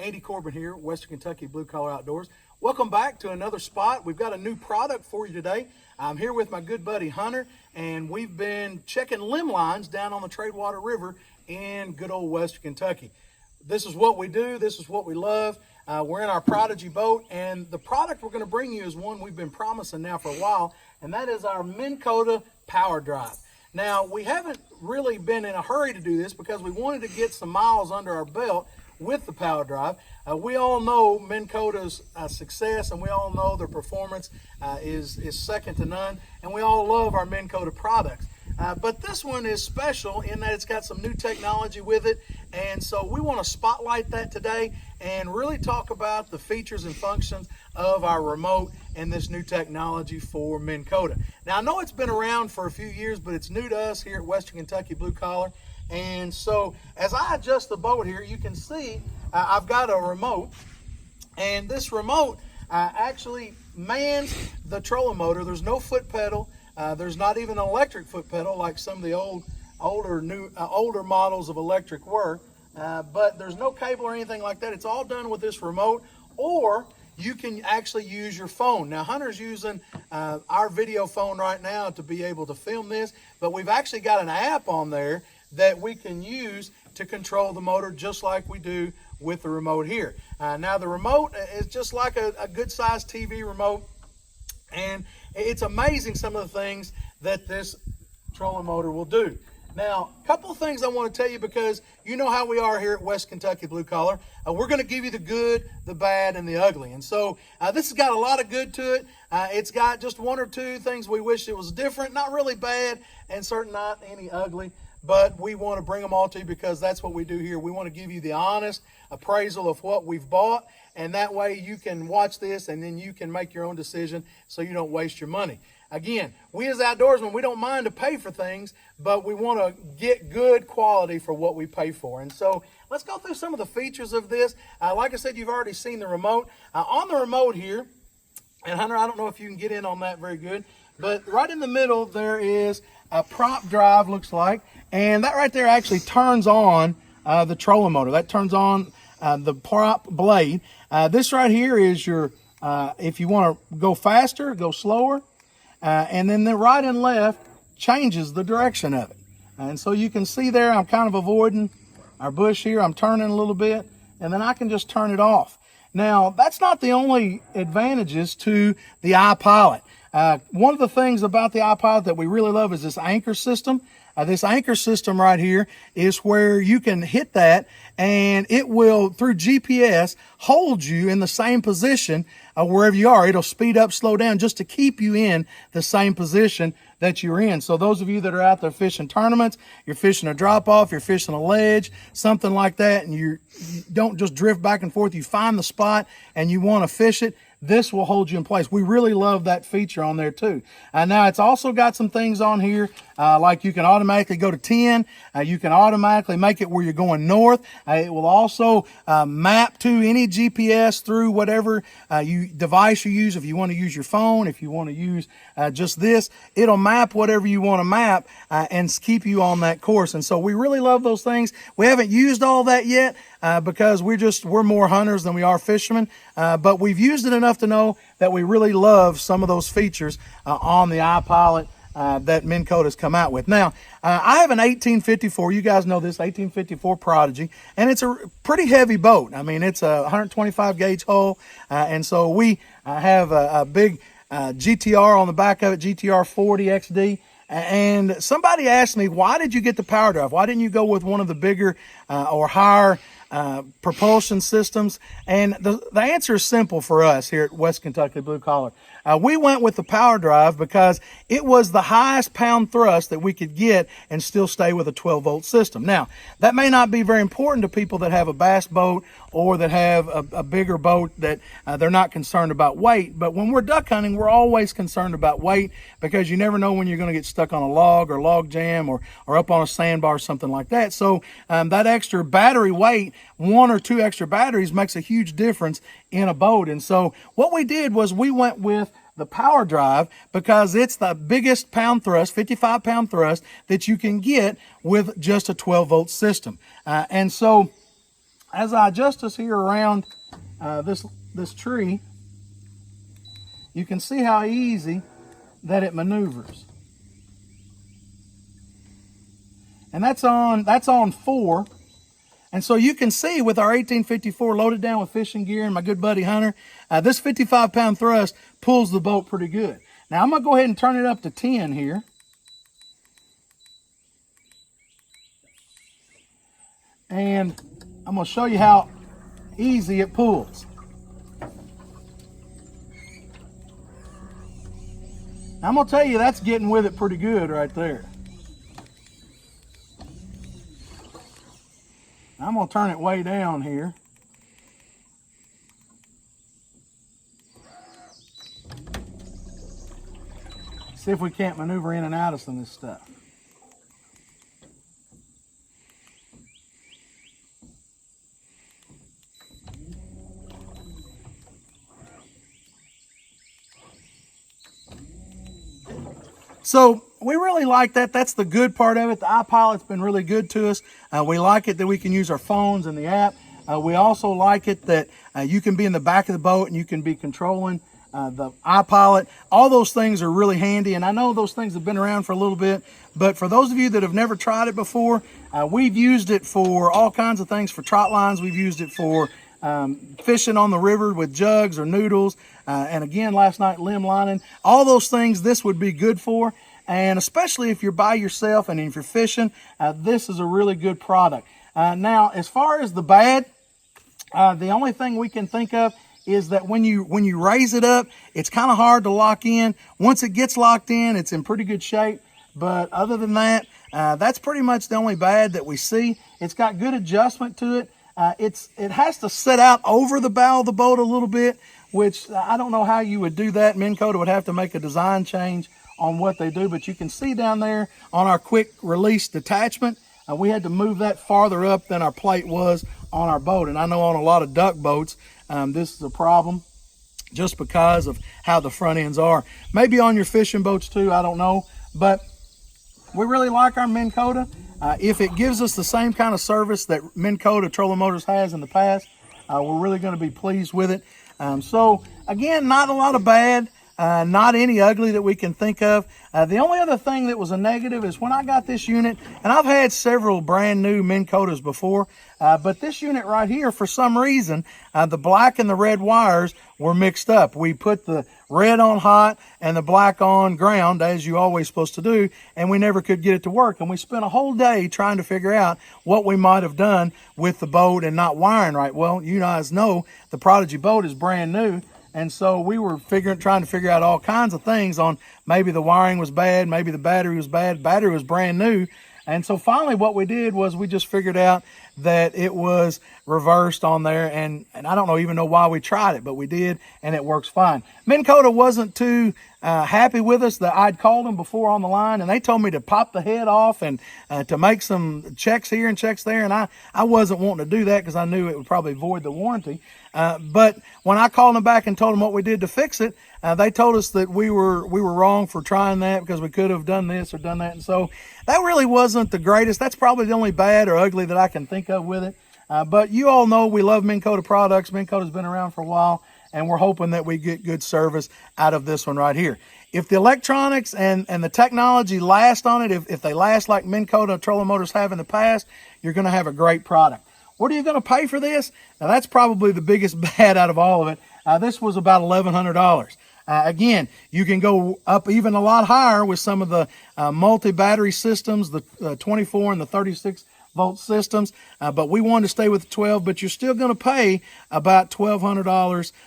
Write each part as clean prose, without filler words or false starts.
Andy Corbin here, Western Kentucky Blue Collar Outdoors. Welcome back to another spot. We've got a new product for you today. I'm here with my good buddy Hunter, and we've been checking limb lines down on the Tradewater River in good old Western Kentucky. This is what we do. This is what we love. We're in our Prodigy boat, and the product we're going to bring you is one we've been promising now for a while, and that is our Minn Kota Powerdrive. Now, we haven't really been in a hurry to do this because we wanted to get some miles under our belt with the Powerdrive. We all know Minn Kota's success, and we all know their performance is second to none, and we all love our Minn Kota products. But this one is special in that it's got some new technology with it, and so we want to spotlight that today and really talk about the features and functions of our remote and this new technology for Minn Kota. Now, I know it's been around for a few years, but it's new to us here at Western Kentucky Blue Collar. And so as I adjust the boat here, you can see I've got a remote, and this remote actually mans the trolling motor. There's no foot pedal. There's not even an electric foot pedal like some of the older models of electric were. But there's no cable or anything like that. It's all done with this remote, or you can actually use your phone. Now, Hunter's using our video phone right now to be able to film this, but we've actually got an app on there that we can use to control the motor just like we do with the remote here. Now, the remote is just like a good-sized TV remote, and it's amazing some of the things that this trolling motor will do. Now, a couple of things I want to tell you, because you know how we are here at West Kentucky Blue Collar. We're going to give you the good, the bad, and the ugly. And so this has got a lot of good to it. It's got just one or two things we wish it was different, not really bad, and certainly not any ugly. But we want to bring them all to you because that's what we do here. We want to give you the honest appraisal of what we've bought, and that way you can watch this and then you can make your own decision so you don't waste your money. Again, we as outdoorsmen, we don't mind to pay for things, but we want to get good quality for what we pay for. And so let's go through some of the features of this. Like I said, you've already seen the remote. On the remote here, and Hunter, I don't know if you can get in on that very good, but right in the middle there is a prop drive, looks like, and that right there actually turns on the trolling motor. That turns on the prop blade. This right here is your, if you want to go faster, go slower, and then the right and left changes the direction of it. And so you can see there, I'm kind of avoiding our bush here. I'm turning a little bit, and then I can just turn it off. Now, that's not the only advantages to the iPilot. One of the things about the iPilot that we really love is this anchor system. This anchor system right here is where you can hit that, and it will, through GPS, hold you in the same position wherever you are. It'll speed up, slow down, just to keep you in the same position that you're in. So those of you that are out there fishing tournaments, you're fishing a drop-off, you're fishing a ledge, something like that, and you don't just drift back and forth. You find the spot and you want to fish it, this will hold you in place. We really love that feature on there too. Now, it's also got some things on here, like you can automatically go to 10. You can automatically make it where you're going north. It will also map to any GPS through whatever device you use. If you want to use your phone, if you want to use just this, it'll map whatever you want to map and keep you on that course. And so we really love those things. We haven't used all that yet because we're more hunters than we are fishermen, but we've used it enough to know that we really love some of those features on the iPilot that Minn Kota's come out with. Now, I have an 1854, you guys know this, 1854 Prodigy, and it's a pretty heavy boat. I mean, it's a 125 gauge hull, and so we have a big GTR on the back of it, GTR 40 XD. And somebody asked me, why did you get the Powerdrive? Why didn't you go with one of the bigger or higher propulsion systems? And the answer is simple for us here at West Kentucky Blue Collar. We went with the Powerdrive because it was the highest pound thrust that we could get and still stay with a 12-volt system. Now, that may not be very important to people that have a bass boat or that have a bigger boat that they're not concerned about weight. But when we're duck hunting, we're always concerned about weight because you never know when you're going to get stuck on a log or log jam or up on a sandbar or something like that. So that extra battery weight, one or two extra batteries, makes a huge difference in a boat. And so what we did was we went with the Powerdrive because it's the biggest pound thrust, 55 pound thrust that you can get with just a 12-volt system. And so as I adjust this here around this tree, you can see how easy that it maneuvers. And that's on 4. And so you can see with our 1854 loaded down with fishing gear and my good buddy Hunter, this 55-pound thrust pulls the boat pretty good. Now I'm going to go ahead and turn it up to 10 here. And I'm going to show you how easy it pulls. Now I'm going to tell you that's getting with it pretty good right there. I'm going to turn it way down here. See if we can't maneuver in and out of some of this stuff. So we really like that. That's the good part of it. The iPilot's been really good to us. We like it that we can use our phones and the app. We also like it that you can be in the back of the boat and you can be controlling the iPilot. All those things are really handy, and I know those things have been around for a little bit, but for those of you that have never tried it before, we've used it for all kinds of things. For trot lines, we've used it for fishing on the river with jugs or noodles, and again last night limb lining. All those things this would be good for, and especially if you're by yourself and if you're fishing, this is a really good product. Now as far as the bad, the only thing we can think of is that when you raise it up, it's kind of hard to lock in. Once it gets locked in, it's in pretty good shape, but other than that, that's pretty much the only bad that we see. It's got good adjustment to it. It has to sit out over the bow of the boat a little bit, which I don't know how you would do that. Minn Kota would have to make a design change on what they do, but you can see down there on our quick release detachment, we had to move that farther up than our plate was on our boat. And I know on a lot of duck boats, this is a problem just because of how the front ends are. Maybe on your fishing boats too, I don't know, but we really like our Minn Kota. If it gives us the same kind of service that Minn Kota Trolling Motors has in the past, we're really going to be pleased with it. So again, not a lot of bad, not any ugly that we can think of. The only other thing that was a negative is when I got this unit, and I've had several brand new Minn Kotas before, but this unit right here, for some reason, the black and the red wires were mixed up. We put the red on hot and the black on ground, as you always supposed to do, and we never could get it to work. And we spent a whole day trying to figure out what we might have done with the boat and not wiring right. Well, you guys know the Prodigy boat is brand new. And so we were trying to figure out all kinds of things on maybe the wiring was bad, maybe the battery was bad, battery was brand new. And so finally what we did was we just figured out that it was reversed on there, and I don't even know why we tried it, but we did, and it works fine. Minn Kota wasn't too happy with us. I'd called them before on the line, and they told me to pop the head off and to make some checks here and checks there, and I wasn't wanting to do that because I knew it would probably void the warranty. But when I called them back and told them what we did to fix it, they told us that we were wrong for trying that because we could have done this or done that. And so that really wasn't the greatest. That's probably the only bad or ugly that I can think of with it. But you all know we love Minn Kota products. Minn Kota's been around for a while, and we're hoping that we get good service out of this one right here. If the electronics and the technology last on it, if they last like Minn Kota Trolling Motors have in the past, you're going to have a great product. What are you going to pay for this? Now, that's probably the biggest bad out of all of it. This was about $1,100. Again, you can go up even a lot higher with some of the multi-battery systems, the 24 and the 36 volt systems, but we wanted to stay with the 12, but you're still going to pay about $1,200,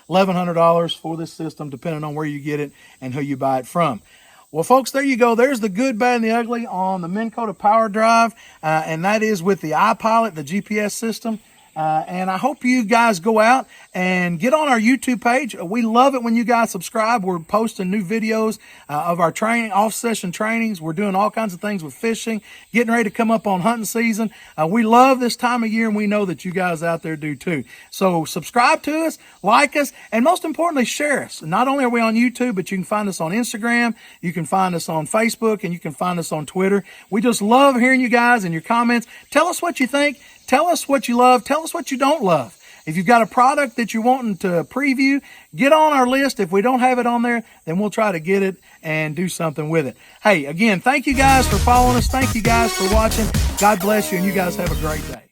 $1,100 for this system, depending on where you get it and who you buy it from. Well, folks, there you go. There's the good, bad, and the ugly on the Minn Kota Powerdrive, and that is with the iPilot, the GPS system. And I hope you guys go out and get on our YouTube page. We love it when you guys subscribe. We're posting new videos of our training, off-session trainings. We're doing all kinds of things with fishing, getting ready to come up on hunting season. We love this time of year, and we know that you guys out there do too. So subscribe to us, like us, and most importantly, share us. Not only are we on YouTube, but you can find us on Instagram, you can find us on Facebook, and you can find us on Twitter. We just love hearing you guys and your comments. Tell us what you think. Tell us what you love. Tell us what you don't love. If you've got a product that you're wanting to preview, get on our list. If we don't have it on there, then we'll try to get it and do something with it. Hey, again, thank you guys for following us. Thank you guys for watching. God bless you, and you guys have a great day.